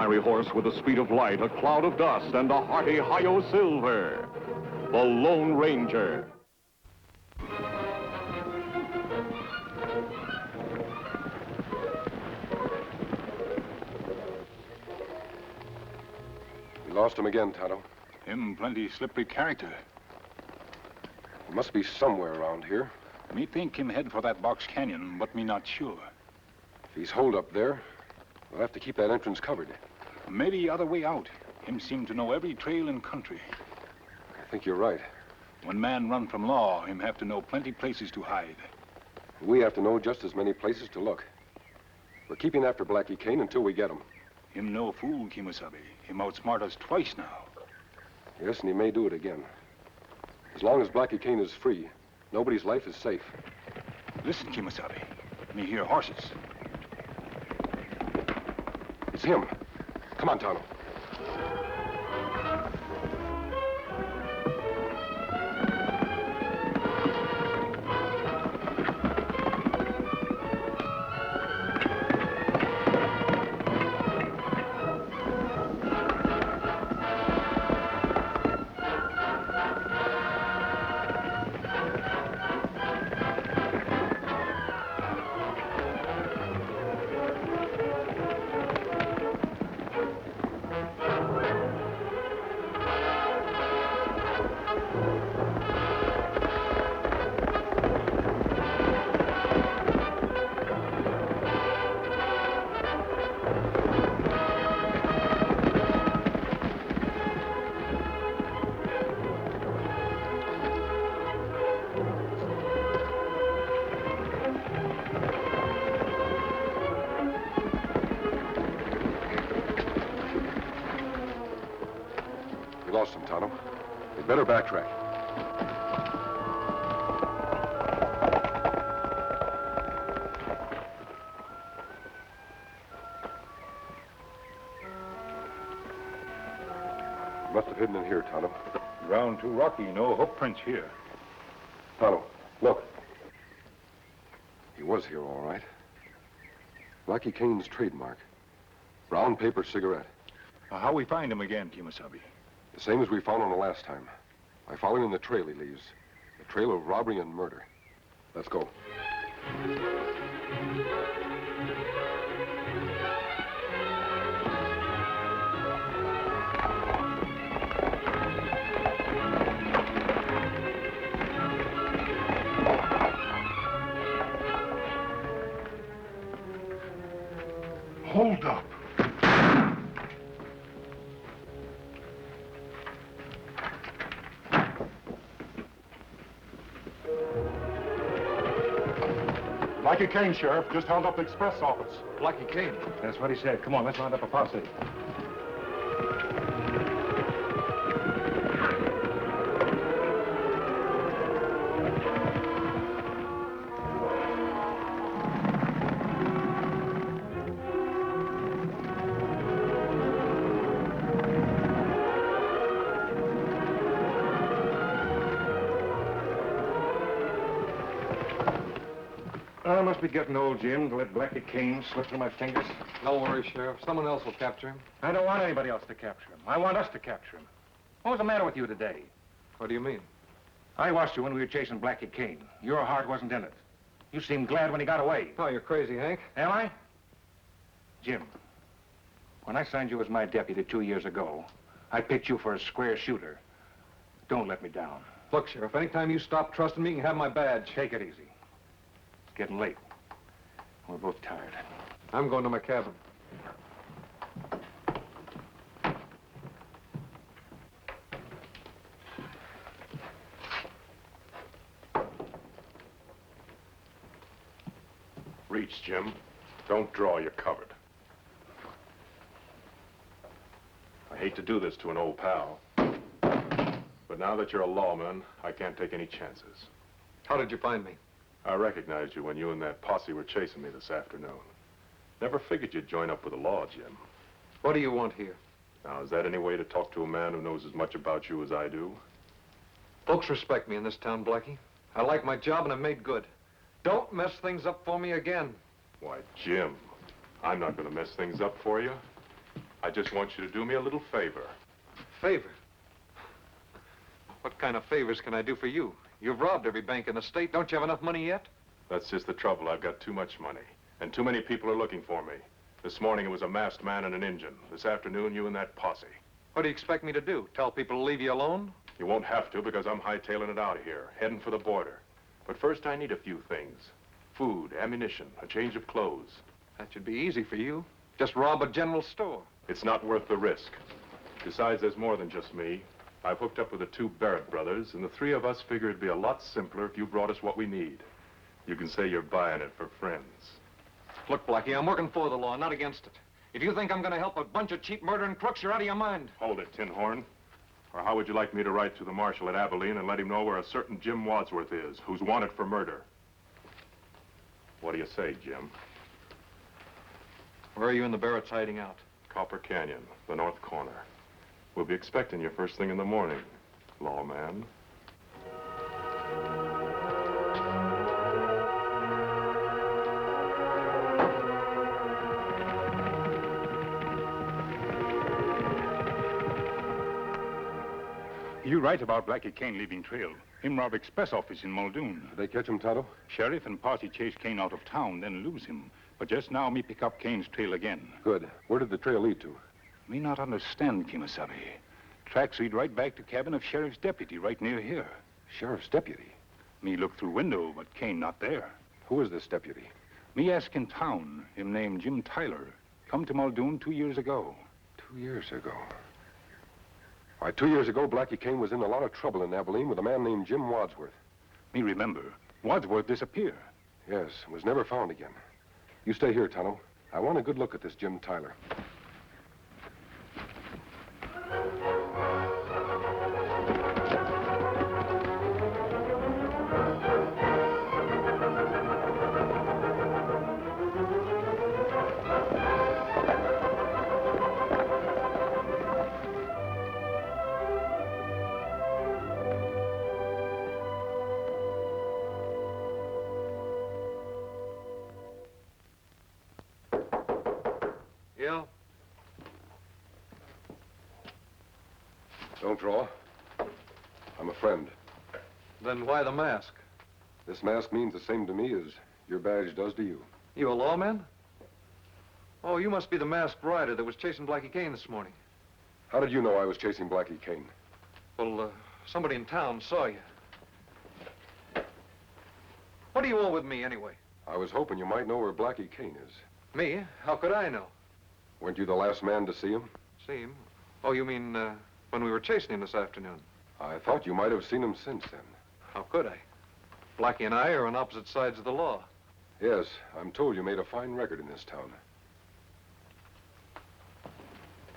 fiery horse with the speed of light, a cloud of dust, and a hearty Hi-Yo Silver, the Lone Ranger. We lost him again, Tonto. Him plenty slippery character. He must be somewhere around here. Me think him head for that box canyon, but me not sure. If he's holed up there, we'll have to keep that entrance covered. Maybe other way out. Him seem to know every trail and country. I think you're right. When man run from law, him have to know plenty places to hide. We have to know just as many places to look. We're keeping after Blackie Kane until we get him. Him no fool, Kimasabi. Him outsmart us twice now. Yes, and he may do it again. As long as Blackie Kane is free, nobody's life is safe. Listen, Kimasabi. Me hear horses. It's him. Come on, Tonto. We lost him, Tonto. We'd better backtrack. He must have hidden in here, Tonto. Ground too rocky, no hoof prints here. Tonto, look. He was here, all right. Blackie Kane's trademark. Brown paper cigarette. How we find him again, Kimasabi? The same as we found him the last time. By following the trail he leaves. The trail of robbery and murder. Let's go. Hold up. Blackie Kane, Sheriff, just held up the express office. Blackie Kane. That's what he said. Come on, let's round up a posse. I must be getting old, Jim, to let Blackie Kane slip through my fingers. Don't worry, Sheriff. Someone else will capture him. I don't want anybody else to capture him. I want us to capture him. What was the matter with you today? What do you mean? I watched you when we were chasing Blackie Kane. Your heart wasn't in it. You seemed glad when he got away. Oh, you're crazy, Hank. Am I? Jim, when I signed you as my deputy 2 years ago, I picked you for a square shooter. Don't let me down. Look, Sheriff, anytime you stop trusting me, you can have my badge. Take it easy. It's getting late. We're both tired. I'm going to my cabin. Reach, Jim. Don't draw, you're covered. I hate to do this to an old pal, but now that you're a lawman, I can't take any chances. How did you find me? I recognized you when you and that posse were chasing me this afternoon. Never figured you'd join up with the law, Jim. What do you want here? Now, is that any way to talk to a man who knows as much about you as I do? Folks respect me in this town, Blackie. I like my job and I've made good. Don't mess things up for me again. Why, Jim, I'm not going to mess things up for you. I just want you to do me a little favor. Favor? What kind of favors can I do for you? You've robbed every bank in the state. Don't you have enough money yet? That's just the trouble. I've got too much money. And too many people are looking for me. This morning it was a masked man and an Injun. This afternoon, you and that posse. What do you expect me to do? Tell people to leave you alone? You won't have to because I'm hightailing it out of here, heading for the border. But first I need a few things. Food, ammunition, a change of clothes. That should be easy for you. Just rob a general store. It's not worth the risk. Besides, there's more than just me. I've hooked up with the two Barrett brothers, and the three of us figure it'd be a lot simpler if you brought us what we need. You can say you're buying it for friends. Look, Blackie, I'm working for the law, not against it. If you think I'm going to help a bunch of cheap murdering crooks, you're out of your mind. Hold it, Tin Horn. Or how would you like me to write to the marshal at Abilene and let him know where a certain Jim Wadsworth is, who's wanted for murder? What do you say, Jim? Where are you and the Barretts hiding out? Copper Canyon, the north corner. We'll be expecting you first thing in the morning, lawman. You right about Blackie Kane leaving trail. Him rob express office in Muldoon. Did they catch him, Tonto? Sheriff and party chase Kane out of town, then lose him. But just now, me pick up Kane's trail again. Good. Where did the trail lead to? Me not understand, Kimasabi. Tracks lead right back to cabin of sheriff's deputy right near here. Sheriff's deputy. Me look through window, but Kane not there. Who is this deputy? Me ask in town, him named Jim Tyler. Come to Muldoon 2 years ago. 2 years ago. Why, 2 years ago, Blackie Kane was in a lot of trouble in Abilene with a man named Jim Wadsworth. Me remember. Wadsworth disappear. Yes, was never found again. You stay here, Tonto. I want a good look at this Jim Tyler. Yeah? Don't draw. I'm a friend. Then why the mask? This mask means the same to me as your badge does to you. You a lawman? Oh, you must be the masked rider that was chasing Blackie Kane this morning. How did you know I was chasing Blackie Kane? Well, somebody in town saw you. What do you want with me, anyway? I was hoping you might know where Blackie Kane is. Me? How could I know? Weren't you the last man to see him? See him? Oh, you mean, when we were chasing him this afternoon? I thought you might have seen him since then. How could I? Blackie and I are on opposite sides of the law. Yes, I'm told you made a fine record in this town.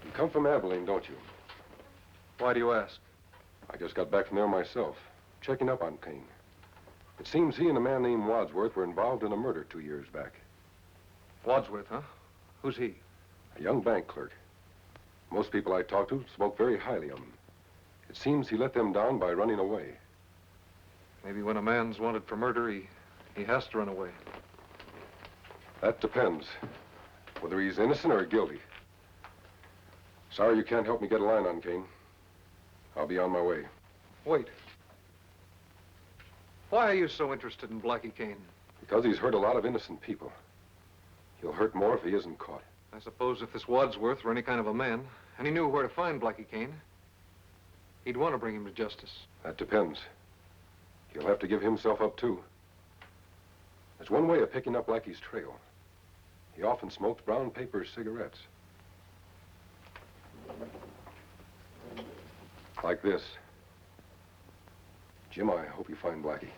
You come from Abilene, don't you? Why do you ask? I just got back from there myself, checking up on Kane. It seems he and a man named Wadsworth were involved in a murder 2 years back. Wadsworth, huh? Who's he? A young bank clerk. Most people I talked to spoke very highly of him. It seems he let them down by running away. Maybe when a man's wanted for murder, he has to run away. That depends. Whether he's innocent or guilty. Sorry you can't help me get a line on Kane. I'll be on my way. Wait. Why are you so interested in Blackie Kane? Because he's hurt a lot of innocent people. He'll hurt more if he isn't caught. I suppose if this Wadsworth were any kind of a man, and he knew where to find Blackie Kane, he'd want to bring him to justice. That depends. He'll have to give himself up, too. There's one way of picking up Blackie's trail. He often smoked brown paper cigarettes. Like this. Jim, I hope you find Blackie.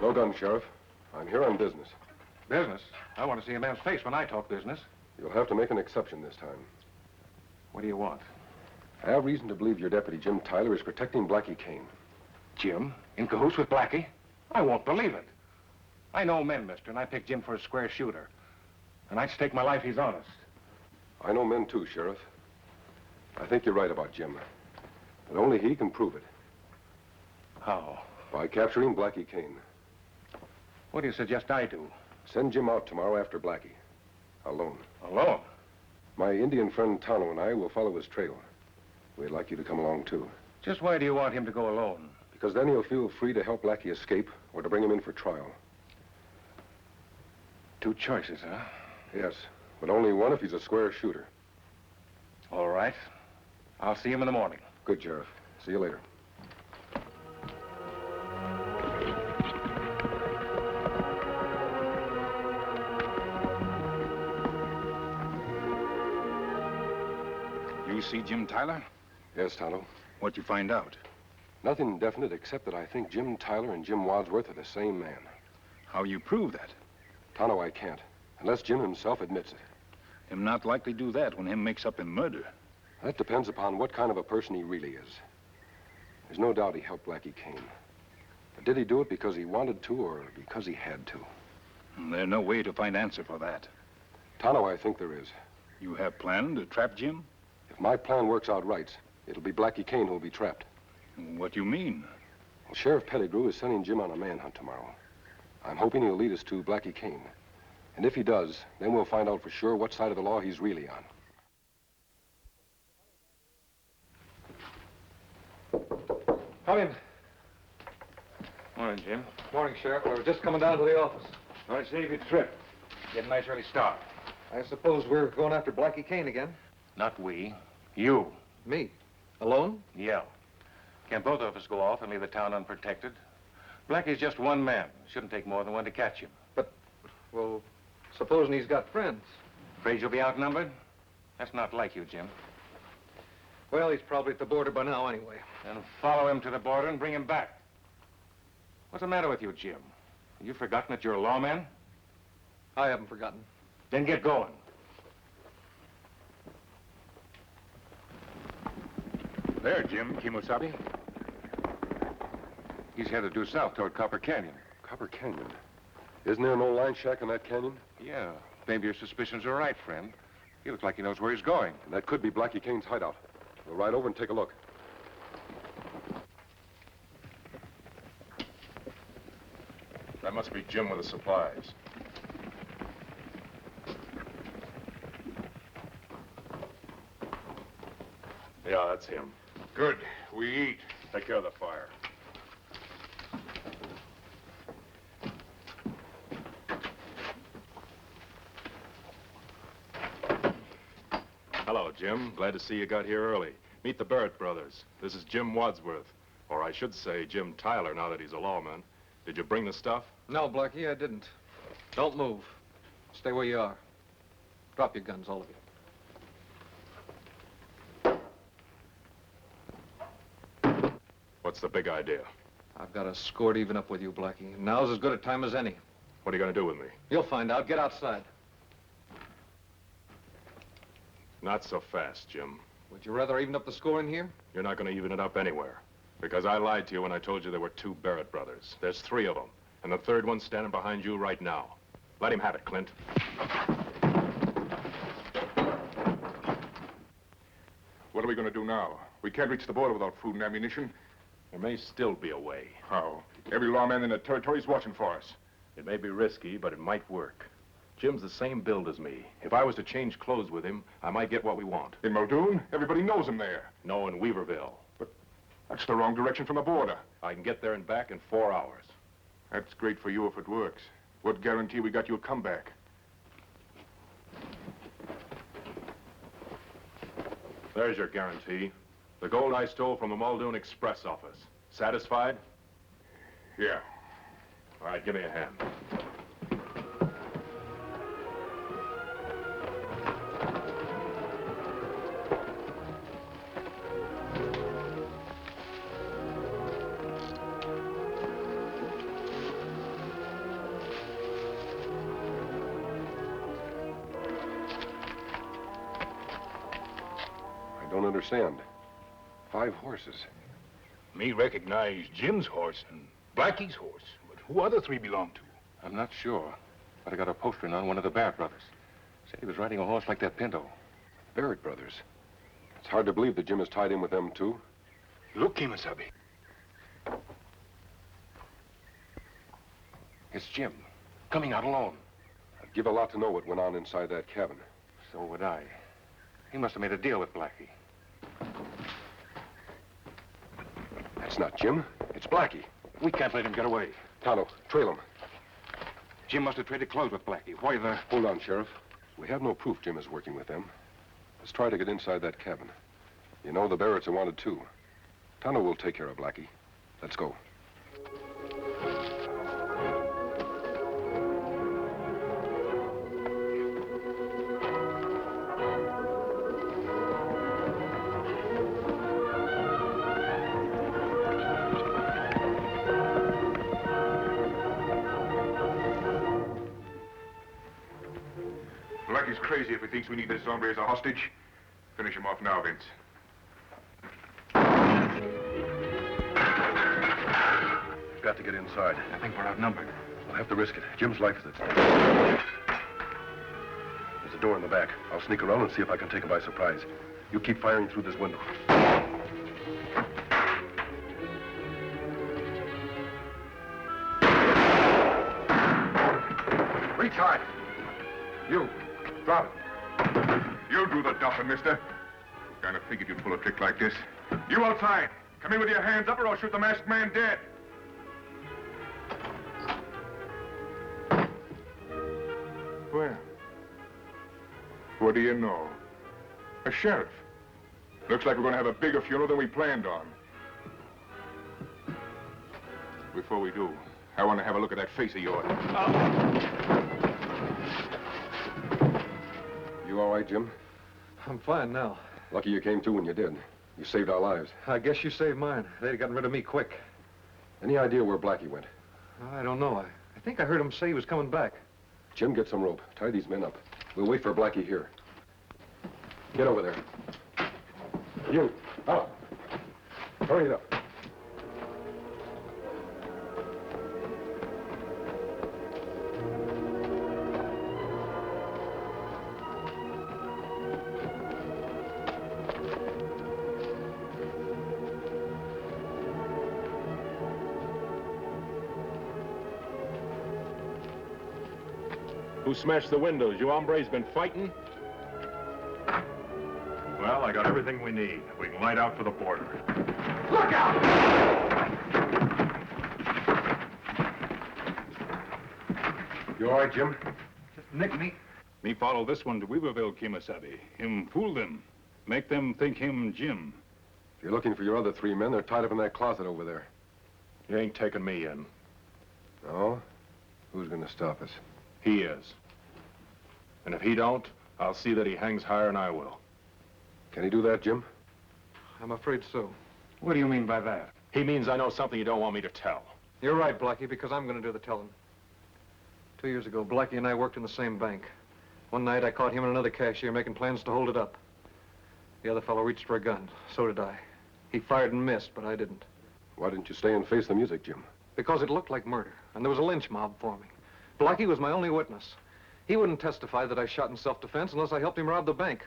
No gun, Sheriff. I'm here on business. Business? I want to see a man's face when I talk business. You'll have to make an exception this time. What do you want? I have reason to believe your deputy, Jim Tyler, is protecting Blackie Kane. Jim? In cahoots with Blackie? I won't believe it. I know men, mister, and I picked Jim for a square shooter. And I'd stake my life he's honest. I know men too, Sheriff. I think you're right about Jim. But only he can prove it. How? By capturing Blackie Kane. What do you suggest I do? Send Jim out tomorrow after Blackie. Alone. Alone? My Indian friend Tonto and I will follow his trail. We'd like you to come along, too. Just why do you want him to go alone? Because then he'll feel free to help Blackie escape or to bring him in for trial. Two choices, huh? Yes, but only one if he's a square shooter. All right. I'll see him in the morning. Good, Sheriff. See you later. You see Jim Tyler? Yes, Tonto. What'd you find out? Nothing definite except that I think Jim Tyler and Jim Wadsworth are the same man. How you prove that? Tonto, I can't. Unless Jim himself admits it. Him not likely do that when him makes up in murder. That depends upon what kind of a person he really is. There's no doubt he helped Blackie Kane. But did he do it because he wanted to or because he had to? There's no way to find answer for that. Tonto, I think there is. You have planned to trap Jim? If my plan works out right, it'll be Blackie Kane who'll be trapped. What do you mean? Well, Sheriff Pettigrew is sending Jim on a manhunt tomorrow. I'm hoping he'll lead us to Blackie Kane. And if he does, then we'll find out for sure what side of the law he's really on. Come in. Morning, Jim. Morning, Sheriff. I was just coming down to the office. All right, save your trip. Get a nice early start. I suppose we're going after Blackie Kane again? Not we. You. Me? Alone? Yeah. Can't both of us go off and leave the town unprotected? Blackie's just one man. Shouldn't take more than one to catch him. Well, supposing he's got friends. Afraid you'll be outnumbered? That's not like you, Jim. Well, he's probably at the border by now anyway. Then follow him to the border and bring him back. What's the matter with you, Jim? Have you forgotten that you're a lawman? I haven't forgotten. Then get going. There, Jim, Kimosabe. He's headed due south toward Copper Canyon. Copper Canyon? Isn't there an old line shack in that canyon? Yeah. Maybe your suspicions are right, friend. He looks like he knows where he's going. And that could be Blackie Kane's hideout. We'll ride over and take a look. That must be Jim with the supplies. Yeah, that's him. Good. We eat. Take care of the fire. Hello, Jim. Glad to see you got here early. Meet the Barrett brothers. This is Jim Wadsworth. Or I should say Jim Tyler, now that he's a lawman. Did you bring the stuff? No, Blackie, I didn't. Don't move. Stay where you are. Drop your guns, all of you. What's the big idea? I've got a score to even up with you, Blackie. Now's as good a time as any. What are you going to do with me? You'll find out. Get outside. Not so fast, Jim. Would you rather even up the score in here? You're not going to even it up anywhere. Because I lied to you when I told you there were 2 Barrett brothers. There's 3 of them. And the third one's standing behind you right now. Let him have it, Clint. What are we going to do now? We can't reach the border without food and ammunition. There may still be a way. How? Every lawman in the territory is watching for us. It may be risky, but it might work. Jim's the same build as me. If I was to change clothes with him, I might get what we want. In Muldoon, everybody knows him there. No, in Weaverville. That's the wrong direction from the border. I can get there and back in 4 hours. That's great for you if it works. What guarantee we got you a comeback? There's your guarantee. The gold I stole from the Muldoon Express office. Satisfied? Yeah. All right, give me a hand. I don't understand. 5 horses. Me recognize Jim's horse and Blackie's horse. But who other 3 belong to? I'm not sure, but I got a postering on one of the Barrett brothers. Said he was riding a horse like that Pinto. Barrett brothers. It's hard to believe that Jim is tied in with them, too. Look, Kimasabi. It's Jim, coming out alone. I'd give a lot to know what went on inside that cabin. So would I. He must have made a deal with Blackie. That's not Jim. It's Blackie. We can't let him get away. Tonto, trail him. Jim must have traded clothes with Blackie. Why the... Hold on, Sheriff. We have no proof Jim is working with them. Let's try to get inside that cabin. You know the Barretts are wanted, too. Tonto will take care of Blackie. Let's go. Blackie's crazy if he thinks we need this hombre as a hostage. Finish him off now, Vince. We've got to get inside. I think we're outnumbered. We'll have to risk it. Jim's life is at stake. There's a door in the back. I'll sneak around and see if I can take him by surprise. You keep firing through this window. Reach hard. You, drop it. You do the duffing, mister. Kind of figured you'd pull a trick like this. You outside. Come in with your hands up or I'll shoot the masked man dead. Well, what do you know? A sheriff. Looks like we're going to have a bigger funeral than we planned on. Before we do, I want to have a look at that face of yours. You all right, Jim? I'm fine now. Lucky you came to when you did. You saved our lives. I guess you saved mine. They'd have gotten rid of me quick. Any idea where Blackie went? I don't know. I think I heard him say he was coming back. Jim, get some rope. Tie these men up. We'll wait for Blackie here. Get over there. You, out. Hurry it up. Who smashed the windows? You hombres been fighting? Well, I got everything we need. We can light out for the border. Look out! You all right, Jim? Just nick me. Me follow this one to Weaverville, Kimasabi. Him fool them. Make them think him Jim. If you're looking for your other 3 men, they're tied up in that closet over there. You ain't taking me in. No? Who's going to stop us? He is. And if he don't, I'll see that he hangs higher than I will. Can he do that, Jim? I'm afraid so. What do you mean by that? He means I know something you don't want me to tell. You're right, Blackie, because I'm going to do the telling. 2 years ago, Blackie and I worked in the same bank. One night, I caught him and another cashier making plans to hold it up. The other fellow reached for a gun. So did I. He fired and missed, but I didn't. Why didn't you stay and face the music, Jim? Because it looked like murder, and there was a lynch mob forming. Blackie was my only witness. He wouldn't testify that I shot in self-defense unless I helped him rob the bank.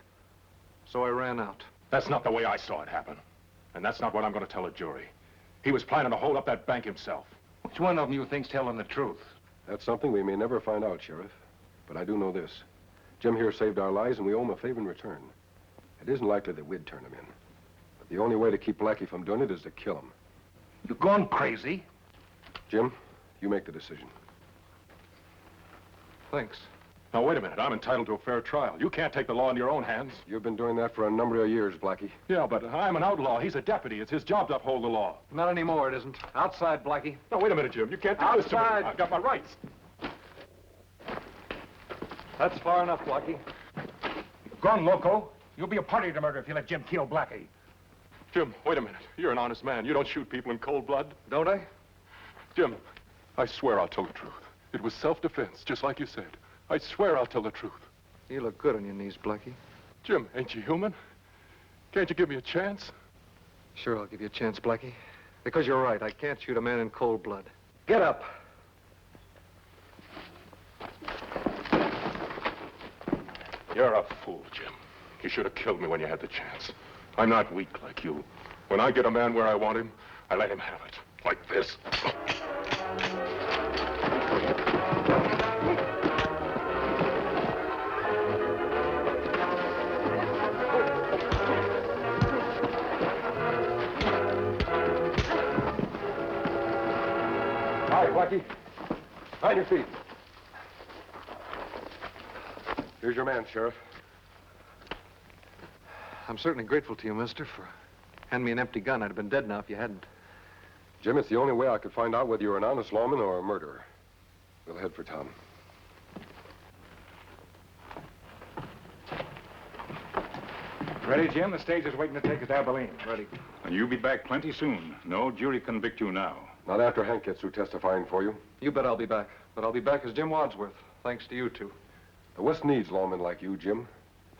So I ran out. That's not the way I saw it happen. And that's not what I'm going to tell a jury. He was planning to hold up that bank himself. Which one of them you think's telling the truth? That's something we may never find out, Sheriff. But I do know this. Jim here saved our lives, and we owe him a favor in return. It isn't likely that we'd turn him in. But the only way to keep Blackie from doing it is to kill him. You gone crazy? Jim, you make the decision. Thanks. Now, wait a minute. I'm entitled to a fair trial. You can't take the law into your own hands. You've been doing that for a number of years, Blackie. Yeah, but I'm an outlaw. He's a deputy. It's his job to uphold the law. Not anymore, it isn't. Outside, Blackie. No, wait a minute, Jim. You can't do this to me. Outside. I've got my rights. That's far enough, Blackie. Gone loco. You'll be a party to murder if you let Jim kill Blackie. Jim, wait a minute. You're an honest man. You don't shoot people in cold blood. Don't I? Jim, I swear I'll tell the truth. It was self-defense, just like you said. I swear I'll tell the truth. You look good on your knees, Blackie. Jim, ain't you human? Can't you give me a chance? Sure, I'll give you a chance, Blackie. Because you're right, I can't shoot a man in cold blood. Get up. You're a fool, Jim. You should have killed me when you had the chance. I'm not weak like you. When I get a man where I want him, I let him have it. Like this. Hi, Blackie. On your feet. Here's your man, Sheriff. I'm certainly grateful to you, mister, for handing me an empty gun. I'd have been dead now if you hadn't. Jim, it's the only way I could find out whether you're an honest lawman or a murderer. We'll head for town. Ready, Jim? The stage is waiting to take us to Abilene. Ready. And you'll be back plenty soon. No jury convict you now. Not after Hank gets through testifying for you. You bet I'll be back. But I'll be back as Jim Wadsworth, thanks to you two. The West needs lawmen like you, Jim.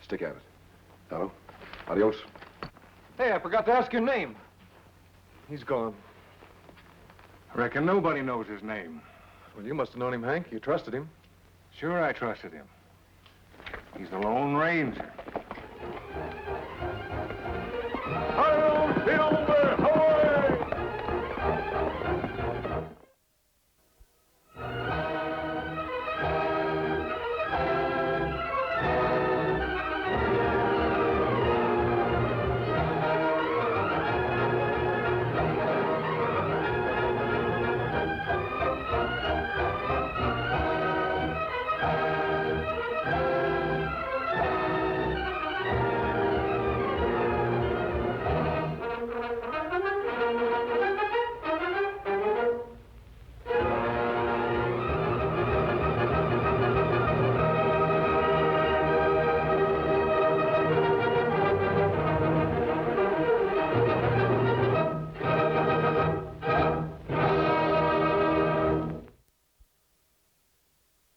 Stick at it. Tonto, adios. Hey, I forgot to ask your name. He's gone. I reckon nobody knows his name. Well, you must have known him, Hank. You trusted him. Sure, I trusted him. He's the Lone Ranger.